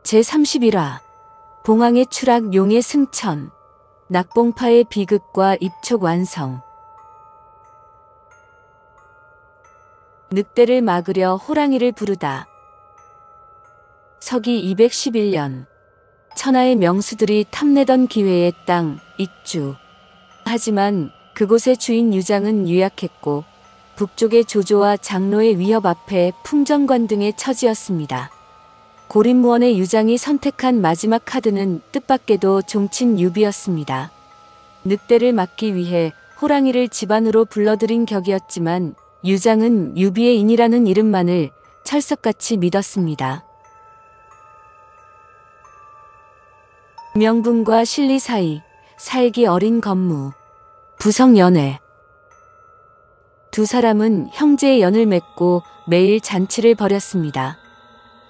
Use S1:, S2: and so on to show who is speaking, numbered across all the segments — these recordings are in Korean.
S1: 제31화 봉황의 추락 용의 승천 낙봉파의 비극과 입촉 완성. 늑대를 막으려 호랑이를 부르다. 서기 211년 천하의 명수들이 탐내던 기회의 땅 익주. 하지만 그곳의 주인 유장은 유약했고 북쪽의 조조와 장로의 위협 앞에 풍정관 등의 처지였습니다. 고립무원의 유장이 선택한 마지막 카드는 뜻밖에도 종친 유비였습니다. 늑대를 막기 위해 호랑이를 집안으로 불러들인 격이었지만 유장은 유비의 인이라는 이름만을 철석같이 믿었습니다. 명분과 실리 사이 살기 어린 건무 부성연애. 두 사람은 형제의 연을 맺고 매일 잔치를 벌였습니다.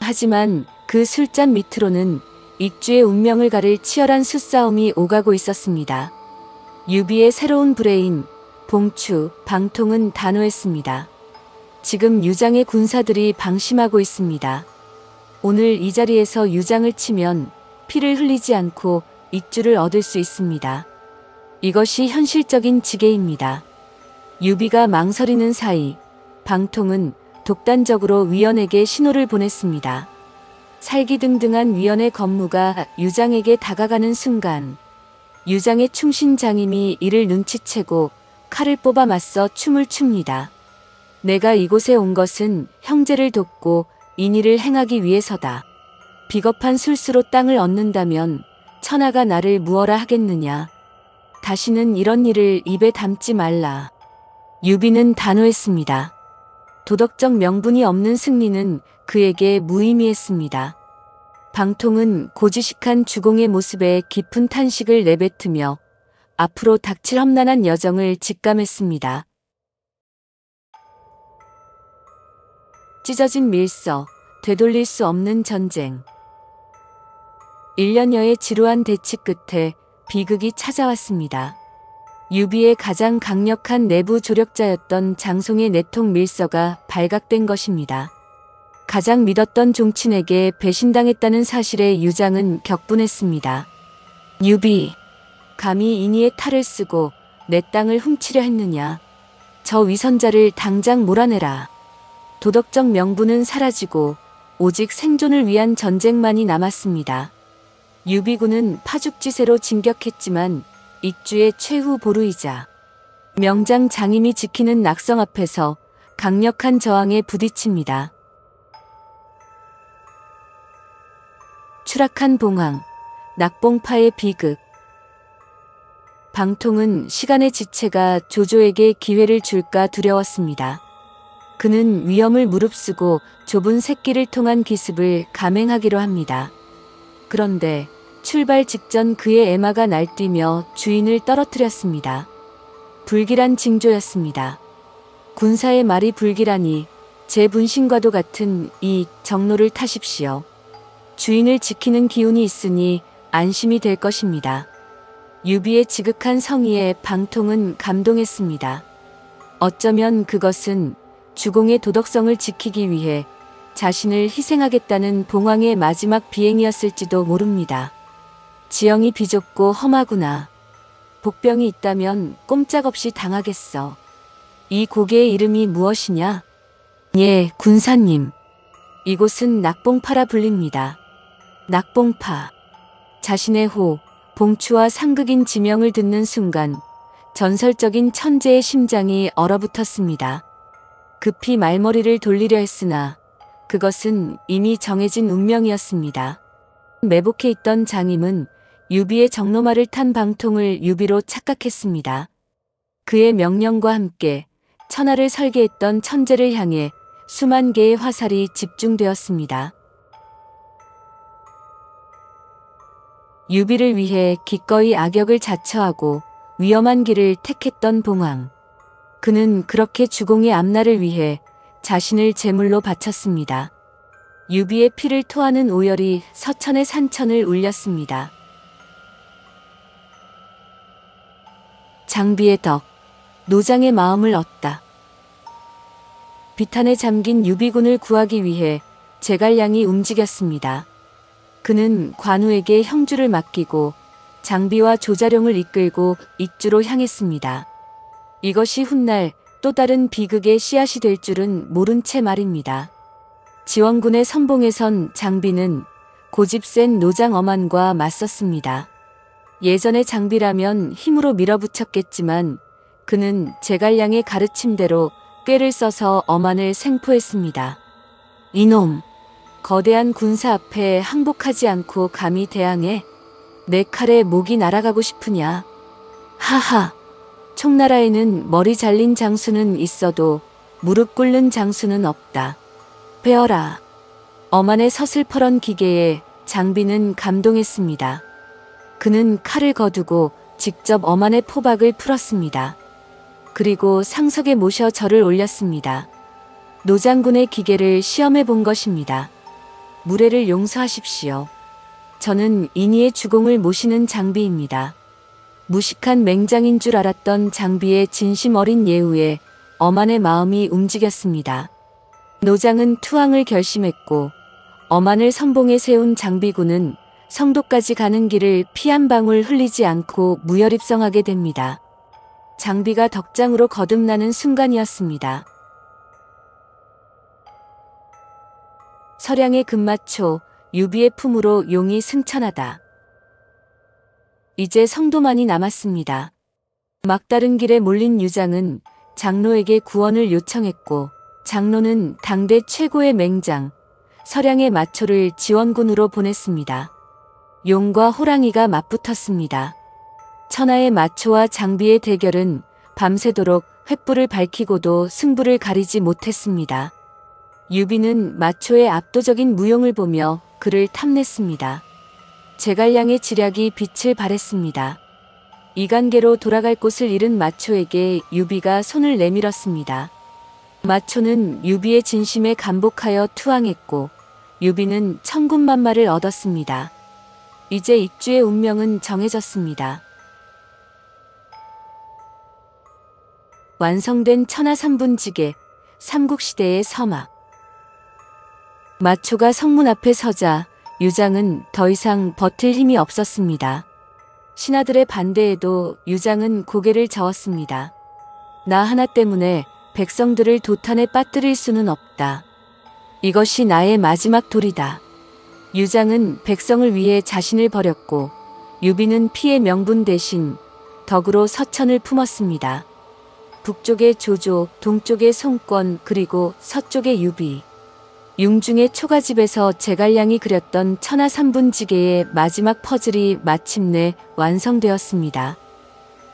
S1: 하지만 그 술잔 밑으로는 익주의 운명을 가를 치열한 수싸움이 오가고 있었습니다. 유비의 새로운 부레인 봉추, 방통은 단호했습니다. 지금 유장의 군사들이 방심하고 있습니다. 오늘 이 자리에서 유장을 치면 피를 흘리지 않고 익주를 얻을 수 있습니다. 이것이 현실적인 지계입니다. 유비가 망설이는 사이 방통은 독단적으로 위원에게 신호를 보냈습니다. 살기등등한 위원의 건무가 유장에게 다가가는 순간 유장의 충신장임이 이를 눈치채고 칼을 뽑아 맞서 춤을 춥니다. 내가 이곳에 온 것은 형제를 돕고 인의를 행하기 위해서다. 비겁한 술수로 땅을 얻는다면 천하가 나를 무엇라 하겠느냐. 다시는 이런 일을 입에 담지 말라. 유비는 단호했습니다. 도덕적 명분이 없는 승리는 그에게 무의미했습니다. 방통은 고지식한 주공의 모습에 깊은 탄식을 내뱉으며 앞으로 닥칠 험난한 여정을 직감했습니다. 찢어진 밀서, 되돌릴 수 없는 전쟁. 1년여의 지루한 대치 끝에 비극이 찾아왔습니다. 유비의 가장 강력한 내부 조력자였던 장송의 내통 밀서가 발각된 것입니다. 가장 믿었던 종친에게 배신당했다는 사실에 유장은 격분했습니다. 유비, 감히 인의의 탈을 쓰고 내 땅을 훔치려 했느냐. 저 위선자를 당장 몰아내라. 도덕적 명분은 사라지고 오직 생존을 위한 전쟁만이 남았습니다. 유비군은 파죽지세로 진격했지만 익주의 최후 보루이자 명장 장임이 지키는 낙성 앞에서 강력한 저항에 부딪힙니다. 추락한 봉황, 낙봉파의 비극. 방통은 시간의 지체가 조조에게 기회를 줄까 두려웠습니다. 그는 위험을 무릅쓰고 좁은 새길을 통한 기습을 감행하기로 합니다. 그런데 출발 직전 그의 애마가 날뛰며 주인을 떨어뜨렸습니다. 불길한 징조였습니다. 군사의 말이 불길하니 제 분신과도 같은 이 정로를 타십시오. 주인을 지키는 기운이 있으니 안심이 될 것입니다. 유비의 지극한 성의에 방통은 감동했습니다. 어쩌면 그것은 주공의 도덕성을 지키기 위해 자신을 희생하겠다는 봉황의 마지막 비행이었을지도 모릅니다. 지형이 비좁고 험하구나. 복병이 있다면 꼼짝없이 당하겠어. 이 고개의 이름이 무엇이냐? 예, 군사님. 이곳은 낙봉파라 불립니다. 낙봉파. 자신의 호, 봉추와 상극인 지명을 듣는 순간 전설적인 천재의 심장이 얼어붙었습니다. 급히 말머리를 돌리려 했으나 그것은 이미 정해진 운명이었습니다. 매복해 있던 장임은 유비의 정로말을 탄 방통을 유비로 착각했습니다. 그의 명령과 함께 천하를 설계했던 천재를 향해 수만 개의 화살이 집중되었습니다. 유비를 위해 기꺼이 악역을 자처하고 위험한 길을 택했던 봉황. 그는 그렇게 주공의 앞날을 위해 자신을 제물로 바쳤습니다. 유비의 피를 토하는 오열이 서천의 산천을 울렸습니다. 장비의 덕, 노장의 마음을 얻다. 비탄에 잠긴 유비군을 구하기 위해 제갈량이 움직였습니다. 그는 관우에게 형주를 맡기고 장비와 조자룡을 이끌고 익주로 향했습니다. 이것이 훗날 또 다른 비극의 씨앗이 될 줄은 모른 채 말입니다. 지원군의 선봉에 선 장비는 고집 센 노장 어만과 맞섰습니다. 예전의 장비라면 힘으로 밀어붙였겠지만 그는 제갈량의 가르침대로 꾀를 써서 어만을 생포했습니다. 이놈! 거대한 군사 앞에 항복하지 않고 감히 대항해? 내 칼에 목이 날아가고 싶으냐? 하하! 총나라에는 머리 잘린 장수는 있어도 무릎 꿇는 장수는 없다. 베어라! 어만의 서슬퍼런 기계에 장비는 감동했습니다. 그는 칼을 거두고 직접 어만의 포박을 풀었습니다. 그리고 상석에 모셔 절을 올렸습니다. 노장군의 기계를 시험해 본 것입니다. 무례를 용서하십시오. 저는 인의의 주공을 모시는 장비입니다. 무식한 맹장인 줄 알았던 장비의 진심 어린 예우에 어만의 마음이 움직였습니다. 노장은 투항을 결심했고 어만을 선봉에 세운 장비군은 성도까지 가는 길을 피 한 방울 흘리지 않고 무혈입성하게 됩니다. 장비가 덕장으로 거듭나는 순간이었습니다. 서량의 금마초, 유비의 품으로 용이 승천하다. 이제 성도만이 남았습니다. 막다른 길에 몰린 유장은 장로에게 구원을 요청했고 장로는 당대 최고의 맹장, 서량의 마초를 지원군으로 보냈습니다. 용과 호랑이가 맞붙었습니다. 천하의 마초와 장비의 대결은 밤새도록 횃불을 밝히고도 승부를 가리지 못했습니다. 유비는 마초의 압도적인 무용을 보며 그를 탐냈습니다. 제갈량의 지략이 빛을 발했습니다. 이간계로 돌아갈 곳을 잃은 마초에게 유비가 손을 내밀었습니다. 마초는 유비의 진심에 감복하여 투항했고 유비는 천군만마를 얻었습니다. 이제 익주의 운명은 정해졌습니다. 완성된 천하삼분지계, 삼국시대의 서막. 마초가 성문 앞에 서자 유장은 더 이상 버틸 힘이 없었습니다. 신하들의 반대에도 유장은 고개를 저었습니다. 나 하나 때문에 백성들을 도탄에 빠뜨릴 수는 없다. 이것이 나의 마지막 도리다. 유장은 백성을 위해 자신을 버렸고 유비는 피의 명분 대신 덕으로 서천을 품었습니다. 북쪽의 조조, 동쪽의 송권, 그리고 서쪽의 유비. 융중의 초가집에서 제갈량이 그렸던 천하삼분지계의 마지막 퍼즐이 마침내 완성되었습니다.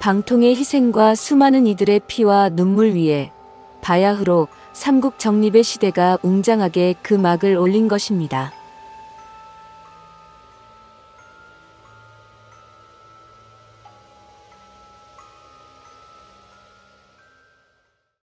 S1: 방통의 희생과 수많은 이들의 피와 눈물 위에 바야흐로 삼국 정립의 시대가 웅장하게 그 막을 올린 것입니다.